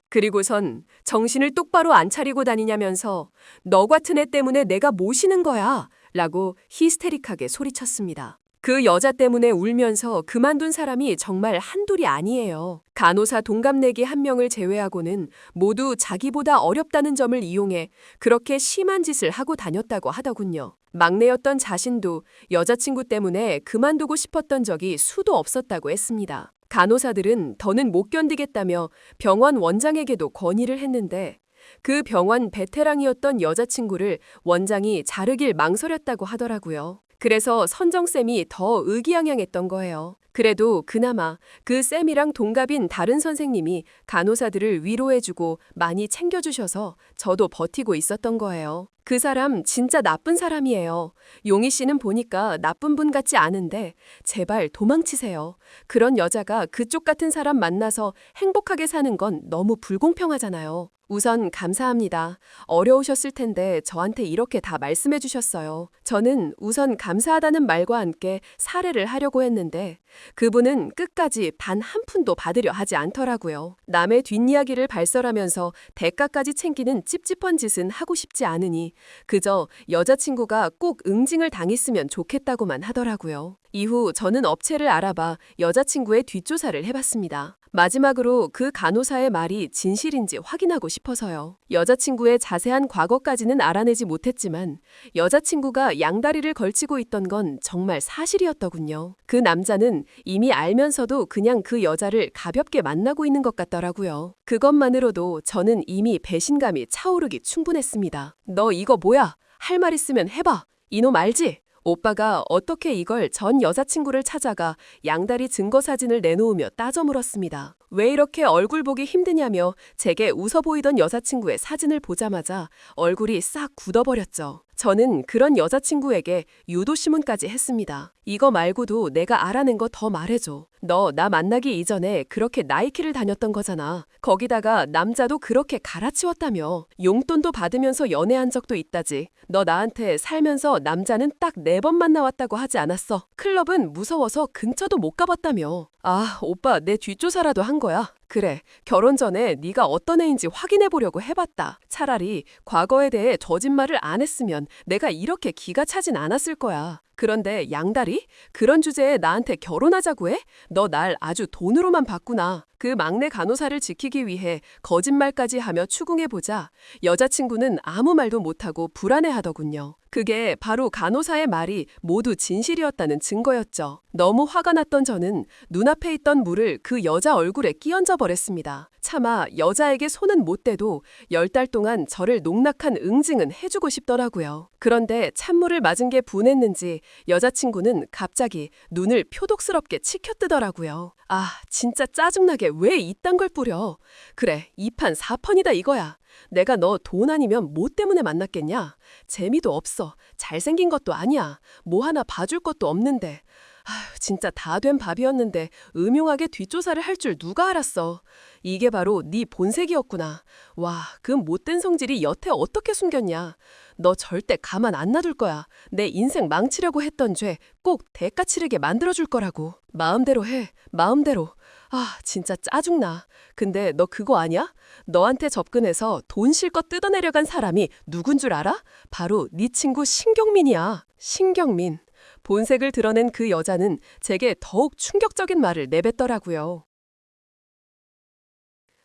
그리고선 정신을 똑바로 안 차리고 다니냐면서 너 같은 애 때문에 내가 모시는 거야 라고 히스테릭하게 소리쳤습니다. 그 여자 때문에 울면서 그만둔 사람이 정말 한둘이 아니에요. 간호사 동갑내기 한 명을 제외하고는 모두 자기보다 어렵다는 점을 이용해 그렇게 심한 짓을 하고 다녔다고 하더군요. 막내였던 자신도 여자친구 때문에 그만두고 싶었던 적이 수도 없었다고 했습니다. 간호사들은 더는 못 견디겠다며 병원 원장에게도 건의를 했는데 그 병원 베테랑이었던 여자친구를 원장이 자르길 망설였다고 하더라고요. 그래서 선정쌤이 더 의기양양했던 거예요. 그래도 그나마 그 쌤이랑 동갑인 다른 선생님이 간호사들을 위로해주고 많이 챙겨주셔서 저도 버티고 있었던 거예요. 그 사람 진짜 나쁜 사람이에요. 용희 씨는 보니까 나쁜 분 같지 않은데 제발 도망치세요. 그런 여자가 그쪽 같은 사람 만나서 행복하게 사는 건 너무 불공평하잖아요. 우선 감사합니다. 어려우셨을 텐데 저한테 이렇게 다 말씀해 주셨어요. 저는 우선 감사하다는 말과 함께 사례를 하려고 했는데 그분은 끝까지 단 한 푼도 받으려 하지 않더라고요. 남의 뒷이야기를 발설하면서 대가까지 챙기는 찝찝한 짓은 하고 싶지 않으니 그저 여자친구가 꼭 응징을 당했으면 좋겠다고만 하더라고요. 이후 저는 업체를 알아봐 여자친구의 뒷조사를 해봤습니다. 마지막으로 그 간호사의 말이 진실인지 확인하고 싶어서요. 여자친구의 자세한 과거까지는 알아내지 못했지만 여자친구가 양다리를 걸치고 있던 건 정말 사실이었더군요. 그 남자는 이미 알면서도 그냥 그 여자를 가볍게 만나고 있는 것 같더라고요. 그것만으로도 저는 이미 배신감이 차오르기 충분했습니다. 너 이거 뭐야? 할 말 있으면 해봐. 이놈 알지? 오빠가 어떻게 이걸 전 여자친구를 찾아가 양다리 증거 사진을 내놓으며 따져 물었습니다. 왜 이렇게 얼굴 보기 힘드냐며 제게 웃어 보이던 여자친구의 사진을 보자마자 얼굴이 싹 굳어버렸죠. 저는 그런 여자친구에게 유도신문까지 했습니다. 이거 말고도 내가 알아낸 거 더 말해줘. 너 나 만나기 이전에 그렇게 나이키를 다녔던 거잖아. 거기다가 남자도 그렇게 갈아치웠다며. 용돈도 받으면서 연애한 적도 있다지. 너 나한테 살면서 남자는 딱 4번 만나왔다고 하지 않았어. 클럽은 무서워서 근처도 못 가봤다며. 아, 오빠 내 뒷조사라도 한 거야. 그래, 결혼 전에 네가 어떤 애인지 확인해 보려고 해봤다. 차라리 과거에 대해 거짓말을 안 했으면 내가 이렇게 기가 차진 않았을 거야. 그런데 양다리? 그런 주제에 나한테 결혼하자고 해? 너 날 아주 돈으로만 봤구나. 그 막내 간호사를 지키기 위해 거짓말까지 하며 추궁해보자 여자친구는 아무 말도 못하고 불안해하더군요. 그게 바로 간호사의 말이 모두 진실이었다는 증거였죠. 너무 화가 났던 저는 눈앞에 있던 물을 그 여자 얼굴에 끼얹어 버렸습니다. 차마 여자에게 손은 못 대도 10달 동안 저를 농락한 응징은 해주고 싶더라고요. 그런데 찬물을 맞은 게 분했는지 여자친구는 갑자기 눈을 표독스럽게 치켜뜨더라고요. 아, 진짜 짜증나게 왜 이딴 걸 뿌려. 그래, 2판 4펀이다 이거야. 내가 너 돈 아니면 뭐 때문에 만났겠냐? 재미도 없어. 잘생긴 것도 아니야. 뭐 하나 봐줄 것도 없는데. 아휴, 진짜 다 된 밥이었는데 음흉하게 뒷조사를 할 줄 누가 알았어. 이게 바로 네 본색이었구나. 와, 그 못된 성질이 여태 어떻게 숨겼냐. 너 절대 가만 안 놔둘 거야. 내 인생 망치려고 했던 죄 꼭 대가 치르게 만들어줄 거라고. 마음대로 해. 마음대로. 아, 진짜 짜증나. 근데 너 그거 아냐? 너한테 접근해서 돈 실컷 뜯어내려간 사람이 누군 줄 알아? 바로 네 친구 신경민이야. 신경민. 본색을 드러낸 그 여자는 제게 더욱 충격적인 말을 내뱉더라고요.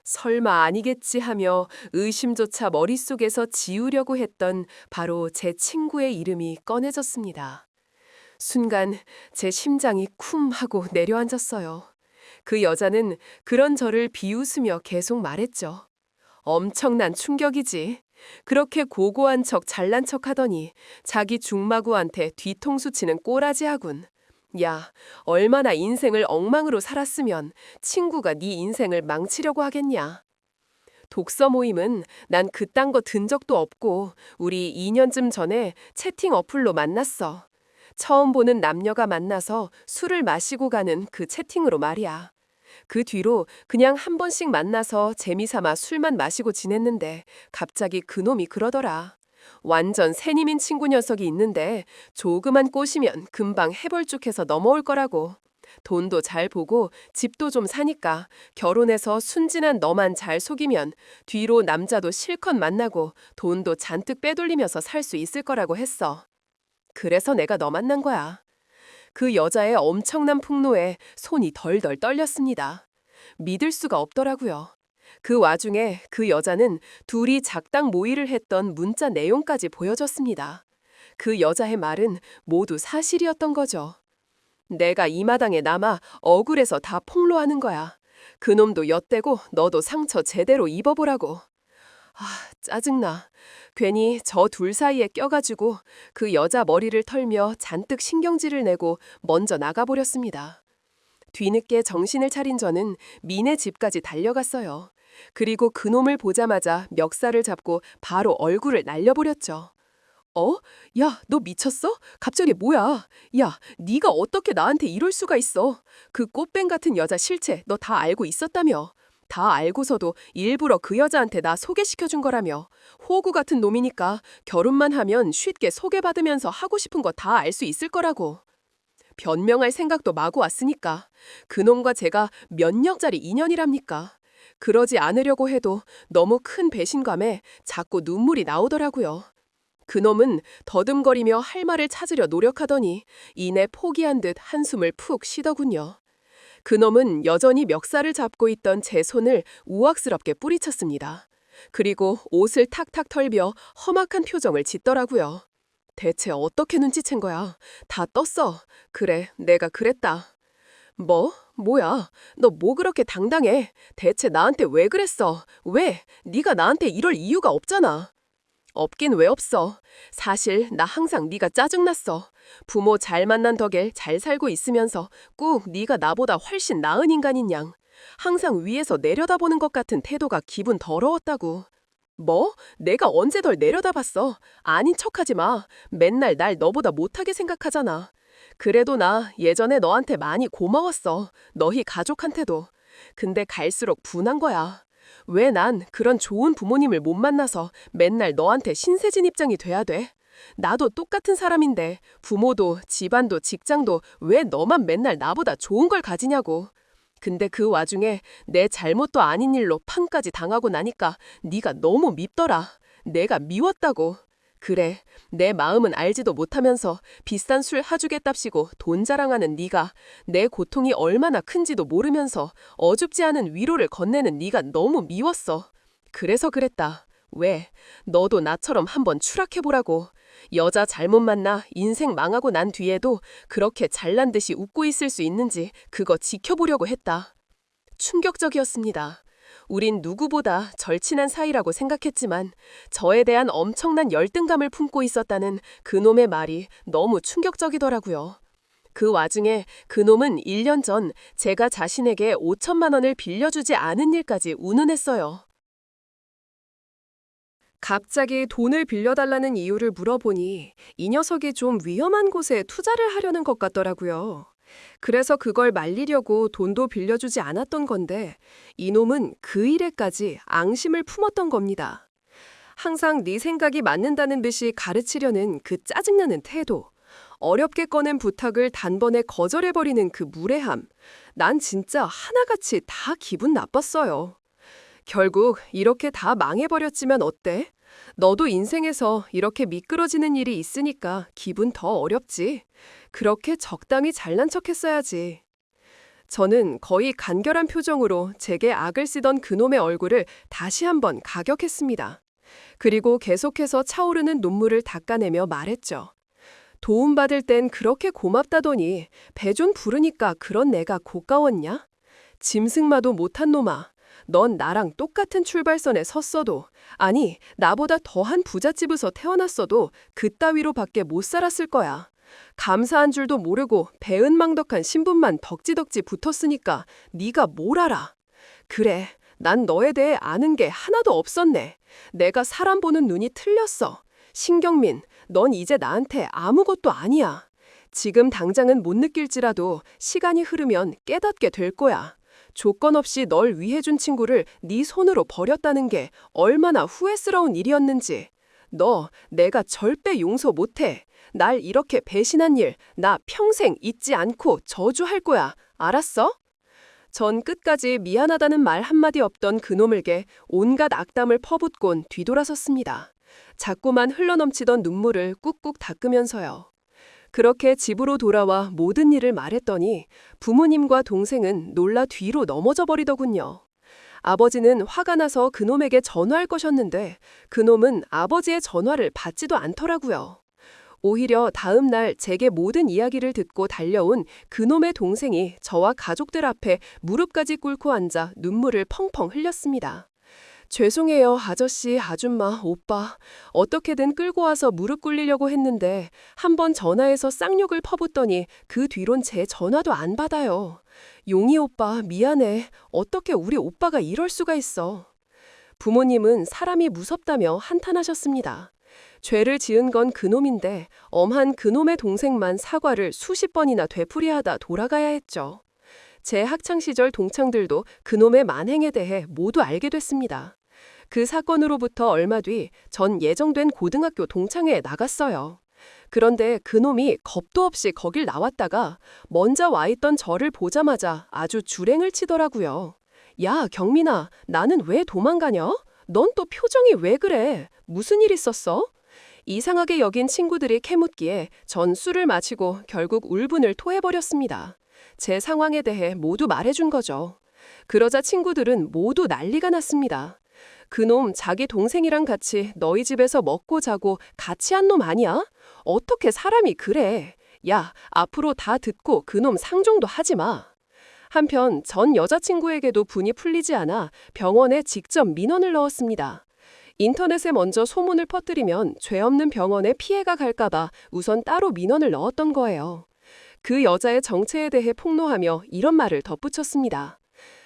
설마 아니겠지 하며 의심조차 머릿속에서 지우려고 했던 바로 제 친구의 이름이 꺼내졌습니다. 순간 제 심장이 쿵 하고 내려앉았어요. 그 여자는 그런 저를 비웃으며 계속 말했죠. 엄청난 충격이지. 그렇게 고고한 척 잘난 척 하더니 자기 중마구한테 뒤통수 치는 꼬라지하군. 야, 얼마나 인생을 엉망으로 살았으면 친구가 네 인생을 망치려고 하겠냐. 독서 모임은 난 그딴 거 든 적도 없고 우리 2년쯤 전에 채팅 어플로 만났어. 처음 보는 남녀가 만나서 술을 마시고 가는 그 채팅으로 말이야. 그 뒤로 그냥 한 번씩 만나서 재미삼아 술만 마시고 지냈는데 갑자기 그놈이 그러더라. 완전 새님인 친구 녀석이 있는데 조그만 꼬시면 금방 해벌쭉해서 넘어올 거라고. 돈도 잘 보고 집도 좀 사니까 결혼해서 순진한 너만 잘 속이면 뒤로 남자도 실컷 만나고 돈도 잔뜩 빼돌리면서 살 수 있을 거라고 했어. 그래서 내가 너 만난 거야. 그 여자의 엄청난 풍노에 손이 덜덜 떨렸습니다. 믿을 수가 없더라고요. 그 와중에 그 여자는 둘이 작당 모의를 했던 문자 내용까지 보여줬습니다. 그 여자의 말은 모두 사실이었던 거죠. 내가 이 마당에 남아 억울해서 다 폭로하는 거야. 그놈도 엿대고 너도 상처 제대로 입어보라고. 아, 짜증나. 괜히 저 둘 사이에 껴가지고 그 여자 머리를 털며 잔뜩 신경질을 내고 먼저 나가버렸습니다. 뒤늦게 정신을 차린 저는 민의 집까지 달려갔어요. 그리고 그놈을 보자마자 멱살을 잡고 바로 얼굴을 날려버렸죠. 어? 야, 너 미쳤어? 갑자기 뭐야? 야, 네가 어떻게 나한테 이럴 수가 있어? 그 꽃뱀 같은 여자 실체 너 다 알고 있었다며. 다 알고서도 일부러 그 여자한테 나 소개시켜준 거라며. 호구 같은 놈이니까 결혼만 하면 쉽게 소개받으면서 하고 싶은 거 다 알 수 있을 거라고. 변명할 생각도 마구 왔으니까. 그놈과 제가 몇 년짜리 인연이랍니까? 그러지 않으려고 해도 너무 큰 배신감에 자꾸 눈물이 나오더라고요. 그놈은 더듬거리며 할 말을 찾으려 노력하더니 이내 포기한 듯 한숨을 푹 쉬더군요. 그놈은 여전히 멱살을 잡고 있던 제 손을 우악스럽게 뿌리쳤습니다. 그리고 옷을 탁탁 털며 험악한 표정을 짓더라고요. 대체 어떻게 눈치챈 거야? 다 떴어. 그래, 내가 그랬다. 뭐? 뭐야? 너 뭐 그렇게 당당해? 대체 나한테 왜 그랬어? 왜? 네가 나한테 이럴 이유가 없잖아. 없긴 왜 없어. 사실 나 항상 네가 짜증났어. 부모 잘 만난 덕에 잘 살고 있으면서 꼭 네가 나보다 훨씬 나은 인간인 양. 항상 위에서 내려다보는 것 같은 태도가 기분 더러웠다고. 뭐? 내가 언제 널 내려다봤어? 아닌 척하지 마. 맨날 날 너보다 못하게 생각하잖아. 그래도 나 예전에 너한테 많이 고마웠어. 너희 가족한테도. 근데 갈수록 분한 거야. 왜 난 그런 좋은 부모님을 못 만나서 맨날 너한테 신세진 입장이 돼야 돼? 나도 똑같은 사람인데 부모도 집안도 직장도 왜 너만 맨날 나보다 좋은 걸 가지냐고. 근데 그 와중에 내 잘못도 아닌 일로 팡까지 당하고 나니까 네가 너무 밉더라. 내가 미웠다고. 그래, 내 마음은 알지도 못하면서 비싼 술 하주겠답시고 돈 자랑하는 네가 내 고통이 얼마나 큰지도 모르면서 어줍지 않은 위로를 건네는 네가 너무 미웠어. 그래서 그랬다. 왜? 너도 나처럼 한번 추락해보라고. 여자 잘못 만나 인생 망하고 난 뒤에도 그렇게 잘난 듯이 웃고 있을 수 있는지 그거 지켜보려고 했다. 충격적이었습니다. 우린 누구보다 절친한 사이라고 생각했지만 저에 대한 엄청난 열등감을 품고 있었다는 그놈의 말이 너무 충격적이더라고요. 그 와중에 그놈은 1년 전 제가 자신에게 5천만 원을 빌려주지 않은 일까지 운운했어요. 갑자기 돈을 빌려달라는 이유를 물어보니 이 녀석이 좀 위험한 곳에 투자를 하려는 것 같더라고요. 그래서 그걸 말리려고 돈도 빌려주지 않았던 건데 이놈은 그 일에까지 앙심을 품었던 겁니다. 항상 네 생각이 맞는다는 듯이 가르치려는 그 짜증나는 태도, 어렵게 꺼낸 부탁을 단번에 거절해버리는 그 무례함, 난 진짜 하나같이 다 기분 나빴어요. 결국 이렇게 다 망해버렸지만 어때? 너도 인생에서 이렇게 미끄러지는 일이 있으니까 기분 더 어렵지. 그렇게 적당히 잘난 척했어야지. 저는 거의 간결한 표정으로 제게 악을 쓰던 그놈의 얼굴을 다시 한번 가격했습니다. 그리고 계속해서 차오르는 눈물을 닦아내며 말했죠. 도움받을 땐 그렇게 고맙다더니 배 좀 부르니까 그런 내가 고가웠냐? 짐승마도 못한 놈아. 넌 나랑 똑같은 출발선에 섰어도, 아니 나보다 더한 부잣집에서 태어났어도 그따위로밖에 못 살았을 거야. 감사한 줄도 모르고 배은망덕한 신분만 덕지덕지 붙었으니까 네가 뭘 알아. 그래, 난 너에 대해 아는 게 하나도 없었네. 내가 사람 보는 눈이 틀렸어. 신경민, 넌 이제 나한테 아무것도 아니야. 지금 당장은 못 느낄지라도 시간이 흐르면 깨닫게 될 거야. 조건 없이 널 위해준 친구를 네 손으로 버렸다는 게 얼마나 후회스러운 일이었는지. 너 내가 절대 용서 못해. 날 이렇게 배신한 일 나 평생 잊지 않고 저주할 거야. 알았어? 전 끝까지 미안하다는 말 한마디 없던 그놈에게 온갖 악담을 퍼붓곤 뒤돌아섰습니다. 자꾸만 흘러넘치던 눈물을 꾹꾹 닦으면서요. 그렇게 집으로 돌아와 모든 일을 말했더니 부모님과 동생은 놀라 뒤로 넘어져 버리더군요. 아버지는 화가 나서 그놈에게 전화할 것이었는데 그놈은 아버지의 전화를 받지도 않더라고요. 오히려 다음 날 제게 모든 이야기를 듣고 달려온 그놈의 동생이 저와 가족들 앞에 무릎까지 꿇고 앉아 눈물을 펑펑 흘렸습니다. 죄송해요, 아저씨, 아줌마, 오빠. 어떻게든 끌고 와서 무릎 꿇리려고 했는데 한번 전화해서 쌍욕을 퍼붓더니 그 뒤론 제 전화도 안 받아요. 용희 오빠, 미안해. 어떻게 우리 오빠가 이럴 수가 있어. 부모님은 사람이 무섭다며 한탄하셨습니다. 죄를 지은 건 그놈인데 엄한 그놈의 동생만 사과를 수십 번이나 되풀이하다 돌아가야 했죠. 제 학창시절 동창들도 그놈의 만행에 대해 모두 알게 됐습니다. 그 사건으로부터 얼마 뒤 전 예정된 고등학교 동창회에 나갔어요. 그런데 그놈이 겁도 없이 거길 나왔다가 먼저 와 있던 저를 보자마자 아주 줄행을 치더라고요. 야, 경민아, 나는 왜 도망가냐? 넌 또 표정이 왜 그래? 무슨 일 있었어? 이상하게 여긴 친구들이 캐묻기에 전 술을 마시고 결국 울분을 토해버렸습니다. 제 상황에 대해 모두 말해준 거죠. 그러자 친구들은 모두 난리가 났습니다. 그놈 자기 동생이랑 같이 너희 집에서 먹고 자고 같이 한 놈 아니야? 어떻게 사람이 그래? 야, 앞으로 다 듣고 그놈 상종도 하지 마. 한편 전 여자친구에게도 분이 풀리지 않아 병원에 직접 민원을 넣었습니다. 인터넷에 먼저 소문을 퍼뜨리면 죄 없는 병원에 피해가 갈까봐 우선 따로 민원을 넣었던 거예요. 그 여자의 정체에 대해 폭로하며 이런 말을 덧붙였습니다.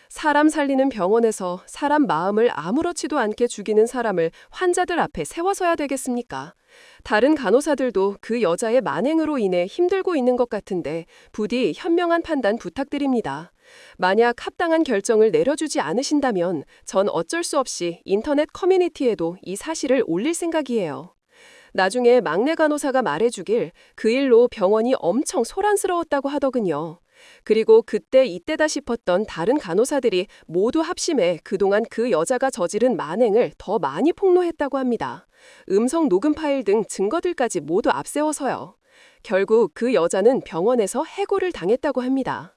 사람 살리는 병원에서 사람 마음을 아무렇지도 않게 죽이는 사람을 환자들 앞에 세워서야 되겠습니까? 다른 간호사들도 그 여자의 만행으로 인해 힘들고 있는 것 같은데 부디 현명한 판단 부탁드립니다. 만약 합당한 결정을 내려주지 않으신다면 전 어쩔 수 없이 인터넷 커뮤니티에도 이 사실을 올릴 생각이에요. 나중에 막내 간호사가 말해주길 그 일로 병원이 엄청 소란스러웠다고 하더군요. 그리고 그때 이때다 싶었던 다른 간호사들이 모두 합심해 그동안 그 여자가 저지른 만행을 더 많이 폭로했다고 합니다. 음성 녹음 파일 등 증거들까지 모두 앞세워서요. 결국 그 여자는 병원에서 해고를 당했다고 합니다.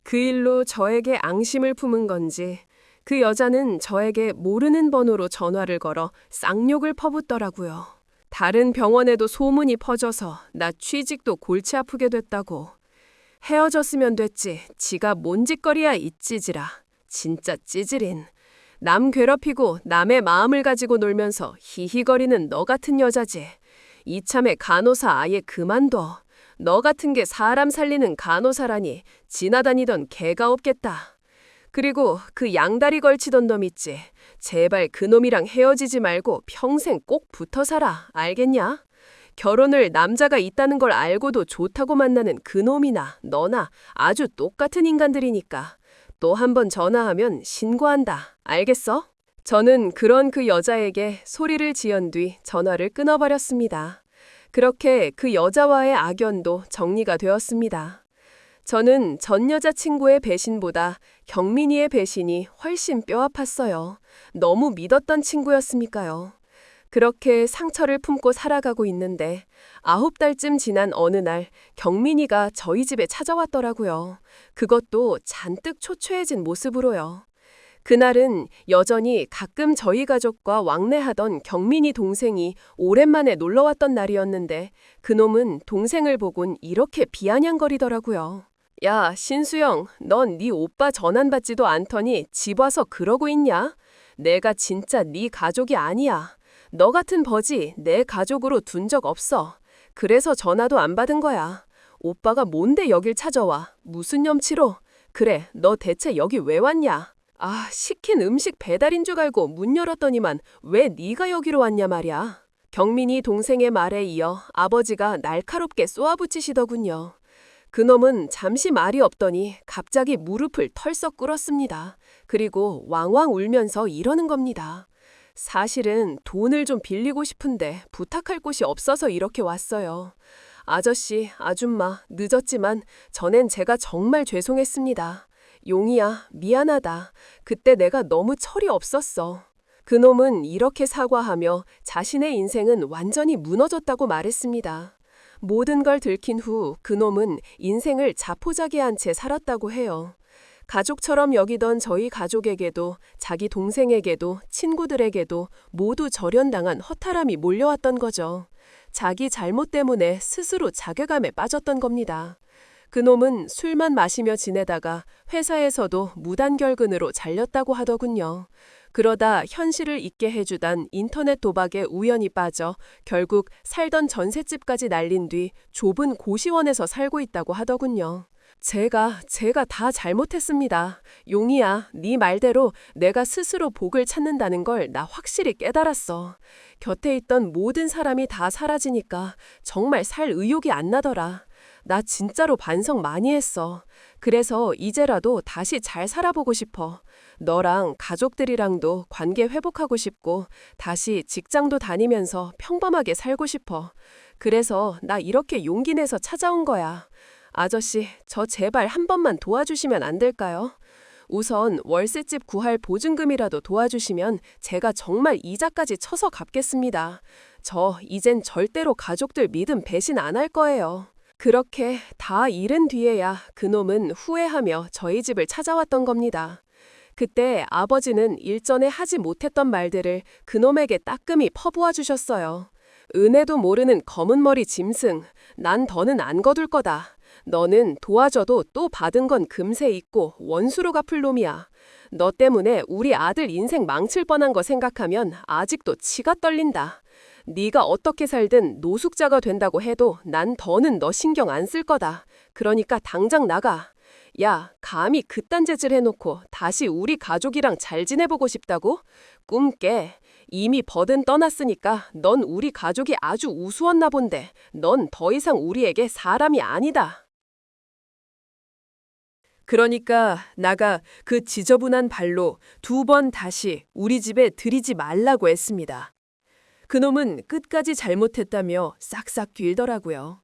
그 일로 저에게 앙심을 품은 건지 그 여자는 저에게 모르는 번호로 전화를 걸어 쌍욕을 퍼붓더라고요. 다른 병원에도 소문이 퍼져서 나 취직도 골치 아프게 됐다고. 헤어졌으면 됐지. 지가 뭔 짓거리야 이 찌질아. 진짜 찌질인. 남 괴롭히고 남의 마음을 가지고 놀면서 히히거리는 너 같은 여자지. 이참에 간호사 아예 그만둬. 너 같은 게 사람 살리는 간호사라니 지나다니던 개가 없겠다. 그리고 그 양다리 걸치던 놈 있지. 제발 그놈이랑 헤어지지 말고 평생 꼭 붙어 살아. 알겠냐? 결혼을 남자가 있다는 걸 알고도 좋다고 만나는 그놈이나 너나 아주 똑같은 인간들이니까. 또 한 번 전화하면 신고한다. 알겠어? 저는 그런 그 여자에게 소리를 지은 뒤 전화를 끊어버렸습니다. 그렇게 그 여자와의 악연도 정리가 되었습니다. 저는 전 여자친구의 배신보다 경민이의 배신이 훨씬 뼈아팠어요. 너무 믿었던 친구였으니까요. 그렇게 상처를 품고 살아가고 있는데 9달쯤 지난 어느 날 경민이가 저희 집에 찾아왔더라고요. 그것도 잔뜩 초췌해진 모습으로요. 그날은 여전히 가끔 저희 가족과 왕래하던 경민이 동생이 오랜만에 놀러왔던 날이었는데 그놈은 동생을 보곤 이렇게 비아냥거리더라고요. 야, 신수영, 넌 네 오빠 전화 받지도 않더니 집 와서 그러고 있냐? 내가 진짜 네 가족이 아니야. 너 같은 버지 내 가족으로 둔 적 없어. 그래서 전화도 안 받은 거야. 오빠가 뭔데 여길 찾아와? 무슨 염치로? 그래, 너 대체 여기 왜 왔냐? 아, 시킨 음식 배달인 줄 알고 문 열었더니만 왜 네가 여기로 왔냐 말이야. 경민이 동생의 말에 이어 아버지가 날카롭게 쏘아붙이시더군요. 그놈은 잠시 말이 없더니 갑자기 무릎을 털썩 꿇었습니다. 그리고 왕왕 울면서 이러는 겁니다. 사실은 돈을 좀 빌리고 싶은데 부탁할 곳이 없어서 이렇게 왔어요. 아저씨, 아줌마, 늦었지만 전엔 제가 정말 죄송했습니다. 용이야, 미안하다. 그때 내가 너무 철이 없었어. 그놈은 이렇게 사과하며 자신의 인생은 완전히 무너졌다고 말했습니다. 모든 걸 들킨 후 그놈은 인생을 자포자기한 채 살았다고 해요. 가족처럼 여기던 저희 가족에게도 자기 동생에게도 친구들에게도 모두 절연당한 허탈함이 몰려왔던 거죠. 자기 잘못 때문에 스스로 자괴감에 빠졌던 겁니다. 그놈은 술만 마시며 지내다가 회사에서도 무단결근으로 잘렸다고 하더군요. 그러다 현실을 잊게 해주단 인터넷 도박에 우연히 빠져 결국 살던 전셋집까지 날린 뒤 좁은 고시원에서 살고 있다고 하더군요. 제가 다 잘못했습니다. 용이야, 네 말대로 내가 스스로 복을 찾는다는 걸 나 확실히 깨달았어. 곁에 있던 모든 사람이 다 사라지니까 정말 살 의욕이 안 나더라. 나 진짜로 반성 많이 했어. 그래서 이제라도 다시 잘 살아보고 싶어. 너랑 가족들이랑도 관계 회복하고 싶고 다시 직장도 다니면서 평범하게 살고 싶어. 그래서 나 이렇게 용기 내서 찾아온 거야. 아저씨, 저 제발 한 번만 도와주시면 안 될까요? 우선 월세집 구할 보증금이라도 도와주시면 제가 정말 이자까지 쳐서 갚겠습니다. 저 이젠 절대로 가족들 믿음 배신 안 할 거예요. 그렇게 다 잃은 뒤에야 그놈은 후회하며 저희 집을 찾아왔던 겁니다. 그때 아버지는 일전에 하지 못했던 말들을 그놈에게 따끔히 퍼부어 주셨어요. 은혜도 모르는 검은 머리 짐승, 난 더는 안 거둘 거다. 너는 도와줘도 또 받은 건 금세 잊고 원수로 갚을 놈이야. 너 때문에 우리 아들 인생 망칠 뻔한 거 생각하면 아직도 치가 떨린다. 네가 어떻게 살든 노숙자가 된다고 해도 난 더는 너 신경 안 쓸 거다. 그러니까 당장 나가. 야, 감히 그딴 짓을 해놓고 다시 우리 가족이랑 잘 지내보고 싶다고? 꿈 깨. 이미 버든 떠났으니까 넌 우리 가족이 아주 우스웠나 본데 넌 더 이상 우리에게 사람이 아니다. 그러니까 나가 그 지저분한 발로 2번 다시 우리 집에 들이지 말라고 했습니다. 그놈은 끝까지 잘못했다며 싹싹 빌더라고요.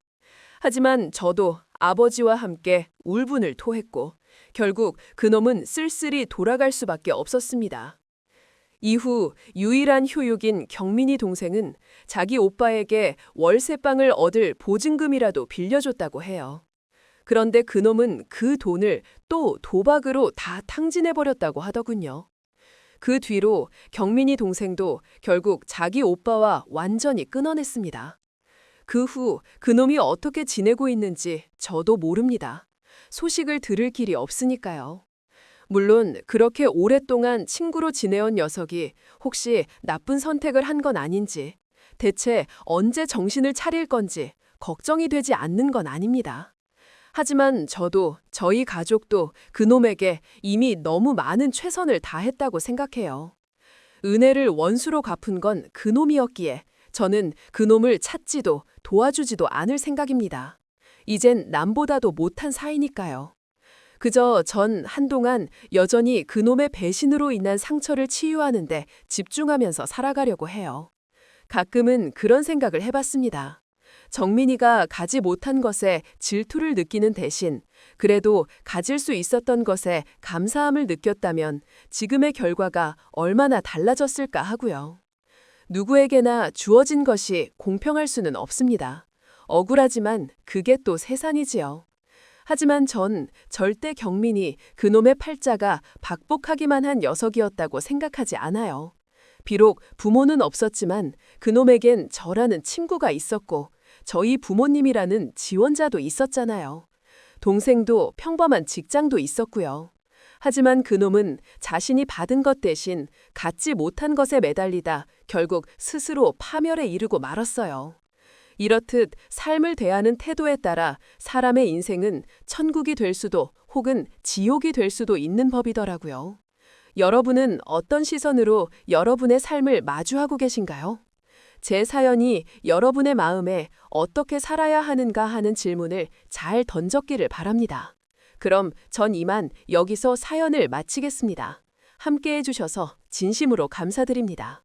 하지만 저도 아버지와 함께 울분을 토했고 결국 그놈은 쓸쓸히 돌아갈 수밖에 없었습니다. 이후 유일한 효육인 경민이 동생은 자기 오빠에게 월세방을 얻을 보증금이라도 빌려줬다고 해요. 그런데 그놈은 그 돈을 또 도박으로 다 탕진해버렸다고 하더군요. 그 뒤로 경민이 동생도 결국 자기 오빠와 완전히 끊어냈습니다. 그 후 그놈이 어떻게 지내고 있는지 저도 모릅니다. 소식을 들을 길이 없으니까요. 물론 그렇게 오랫동안 친구로 지내온 녀석이 혹시 나쁜 선택을 한 건 아닌지, 대체 언제 정신을 차릴 건지 걱정이 되지 않는 건 아닙니다. 하지만 저도 저희 가족도 그놈에게 이미 너무 많은 최선을 다했다고 생각해요. 은혜를 원수로 갚은 건 그놈이었기에 저는 그놈을 찾지도 도와주지도 않을 생각입니다. 이젠 남보다도 못한 사이니까요. 그저 전 한동안 여전히 그놈의 배신으로 인한 상처를 치유하는데 집중하면서 살아가려고 해요. 가끔은 그런 생각을 해봤습니다. 정민이가 가지 못한 것에 질투를 느끼는 대신 그래도 가질 수 있었던 것에 감사함을 느꼈다면 지금의 결과가 얼마나 달라졌을까 하고요. 누구에게나 주어진 것이 공평할 수는 없습니다. 억울하지만 그게 또 세상이지요. 하지만 전 절대 경민이 그놈의 팔자가 박복하기만 한 녀석이었다고 생각하지 않아요. 비록 부모는 없었지만 그놈에겐 저라는 친구가 있었고 저희 부모님이라는 지원자도 있었잖아요. 동생도 평범한 직장도 있었고요. 하지만 그놈은 자신이 받은 것 대신 갖지 못한 것에 매달리다 결국 스스로 파멸에 이르고 말았어요. 이렇듯 삶을 대하는 태도에 따라 사람의 인생은 천국이 될 수도 혹은 지옥이 될 수도 있는 법이더라고요. 여러분은 어떤 시선으로 여러분의 삶을 마주하고 계신가요? 제 사연이 여러분의 마음에 어떻게 살아야 하는가 하는 질문을 잘 던졌기를 바랍니다. 그럼 전 이만 여기서 사연을 마치겠습니다. 함께 해주셔서 진심으로 감사드립니다.